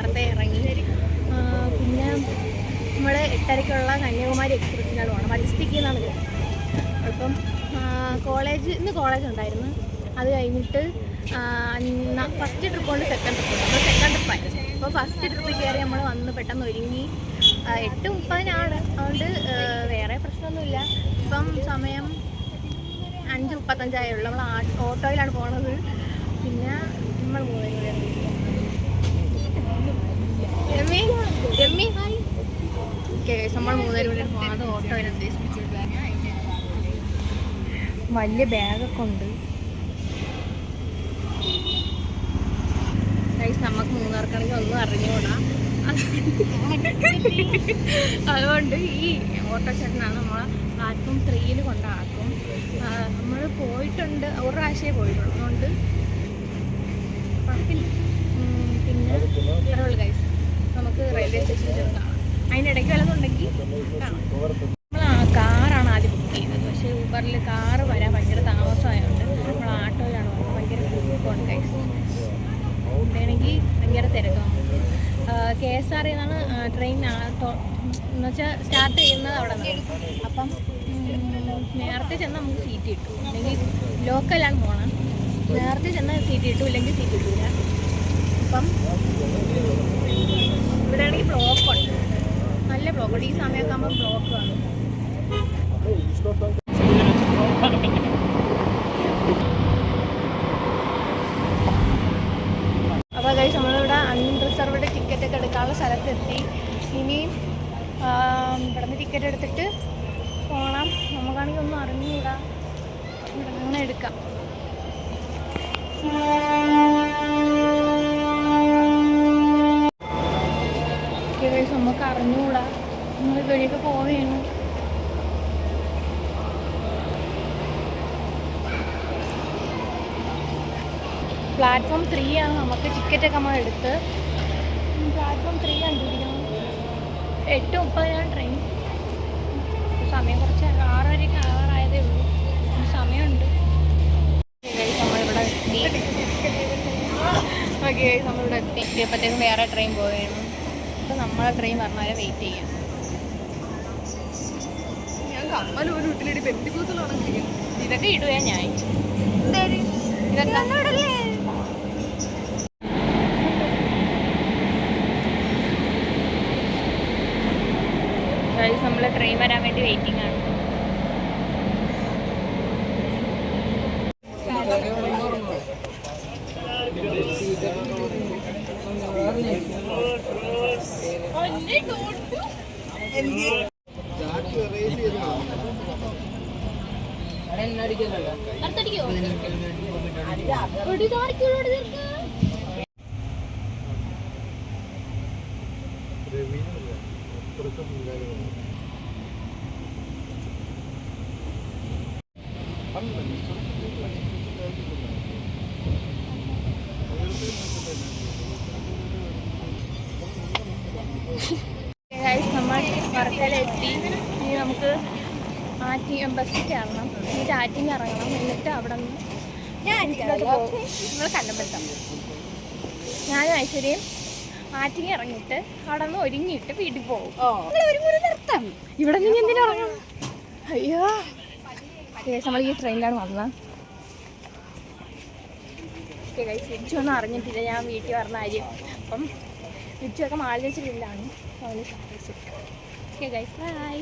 നേരത്തെ ഇറങ്ങി. പിന്നെ നമ്മൾ 8:30 കന്യാകുമാരി എക്സ്പ്രസ്സിനാണ് പോകണം. മജസ്റ്റിക്കിൽ നിന്നാണ് കയറുന്നത്. അപ്പം ഇന്ന് കോളേജ് ഉണ്ടായിരുന്നു. അത് കഴിഞ്ഞിട്ട് ഫസ്റ്റ് ട്രിപ്പ് കൊണ്ട് സെക്കൻഡ് ട്രിപ്പ് ഉണ്ട്. നമ്മൾ സെക്കൻഡ് ട്രിപ്പായിരുന്നു. അപ്പോൾ ഫസ്റ്റ് ട്രിപ്പിൽ കയറി നമ്മൾ വന്ന് പെട്ടെന്ന് ഒരുങ്ങി. 8:30 അതുകൊണ്ട് വേറെ പ്രശ്നമൊന്നുമില്ല. ഇപ്പം സമയം 5:35 നമ്മൾ ഓട്ടോയിലാണ് പോണത്. പിന്നെ നമ്മൾ നമ്മൾ 3 പേരും പോകുന്നത് ഓട്ടോയിലാണ് ഉദ്ദേശിച്ചത്. വലിയ ബാഗൊക്കെ ഉണ്ട്. നമുക്ക് 3 പേർക്കാണെങ്കിൽ ഒന്നും അറിഞ്ഞുകൂടാ. അതുകൊണ്ട് ഈ ഓട്ടോ ചേട്ടനാണ് നമ്മളെ പ്ലാറ്റ്ഫോം 3 കൊണ്ടാക്കും. നമ്മൾ പോയിട്ടുണ്ട്, ഒരു പ്രാവശ്യമേ പോയിട്ടുള്ളൂ. അതുകൊണ്ട് കുഴപ്പമില്ല. പിന്നെ ഇത്രയുള്ളൂ ഗൈസ്. നമുക്ക് റെയിൽവേ സ്റ്റേഷനിൽ ചെന്ന് കാണാം. അതിനിടയ്ക്ക് വല്ലതുണ്ടെങ്കിൽ കാണാം. നമ്മൾ കാറാണ് ആദ്യം ബുക്ക് ചെയ്തത്. പക്ഷേ ഊബറിൽ കാറ് വരാൻ ഭയങ്കര താമസമായതുകൊണ്ട് നമ്മൾ ആട്ടോയിലാണ് പോകുന്നത്. ഭയങ്കര ബുദ്ധിമുട്ടുണ്ട് ഗൈസ്. ഉണ്ടെങ്കിൽ ഭയങ്കര തിരക്കാണ്. KSR എന്നാണ് ട്രെയിൻ എന്നുവെച്ചാൽ സ്റ്റാർട്ട് ചെയ്യുന്നത് അവിടെ നിന്ന്. അപ്പം നേരത്തെ ചെന്നാൽ നമുക്ക് സീറ്റ് കിട്ടും. അല്ലെങ്കിൽ ലോക്കലാണ് പോകണം. നേരത്തെ ചെന്നാൽ സീറ്റ് കിട്ടും, ഇല്ലെങ്കിൽ സീറ്റ് കിട്ടില്ല. അപ്പം ഇവിടെ ആണെങ്കിൽ ബ്ലോക്കുണ്ട്, നല്ല ബ്ലോക്കുണ്ട്. ഈ സമയമൊക്കെ ആകുമ്പോൾ ബ്ലോക്ക് കാണും. അപ്പോൾ ഗൈസ് നമ്മളിവിടെ അൺറിസർവ്ഡ് ടിക്കറ്റൊക്കെ എടുക്കാനുള്ള സ്ഥലത്തെത്തി. ഇനിയും ഇവിടുന്ന് ടിക്കറ്റ് എടുത്തിട്ട് പോകണം. നമുക്കാണെങ്കിൽ ഒന്നും അറിഞ്ഞുകൂടാ. അങ്ങനെ എടുക്കാം. ഗൈസ് നമുക്ക് അറിഞ്ഞുകൂടാ. നമ്മൾ ഇതുവഴിയൊക്കെ പോവുകയാണ്. പ്ലാറ്റ്ഫോം 3 ആണ്. നമുക്ക് ടിക്കറ്റൊക്കെ നമ്മൾ എടുത്ത് പ്ലാറ്റ്ഫോം 3 കണ്ടിരിക്കണം. 8:30 ട്രെയിൻ. സമയം കുറച്ച് 6:30 ആവാറായതേ ഉള്ളൂ. സമയമുണ്ട്. നമ്മളിവിടെ എത്തി. എത്തിയപ്പോഴത്തേക്കും വേറെ ട്രെയിൻ പോവുകയാണ്. അപ്പോൾ നമ്മളെ ട്രെയിൻ പറഞ്ഞവരെ വെയിറ്റ് ചെയ്യാം. ഞാൻ കമ്മലൊരു വീട്ടിലൊരു പെട്ടിക്കൂസലാണെങ്കിൽ ഇതൊക്കെ ഇടുക. ഞാൻ ഇതൊക്കെ നമ്മൾ ട്രെയിൻ വരാൻ വേണ്ടി വെയിറ്റിംഗ് ആണ്. നമ്മൾ വർക്കലയെത്തി. ഇനി നമുക്ക് ബസ്സിൽ കയറണം. എന്നിട്ട് ആറ്റിങ് ഇറങ്ങണം. എന്നിട്ട് അവിടെ നിന്ന് നമ്മൾ കണ്ടപ്പെടുത്താം. ഞാനും ഐശ്വര്യയും ആറ്റിങ് ഇറങ്ങിയിട്ട് അവിടെ നിന്ന് ഒരുങ്ങിയിട്ട് വീട്ടിൽ പോകും. നിർത്താം. ഇവിടെ നിന്ന് എന്തിനാ ഇറങ്ങണം? അയ്യോ, നമ്മൾ ഈ ട്രെയിനിലാണ് വന്നത്. വിച്ചൊന്നും അറിഞ്ഞിട്ടില്ല ഞാൻ വീട്ടിൽ പറഞ്ഞ കാര്യം. അപ്പം വിച്ചൊക്കെ മാളിച്ചിട്ടില്ലാണ്. Okay guys, by.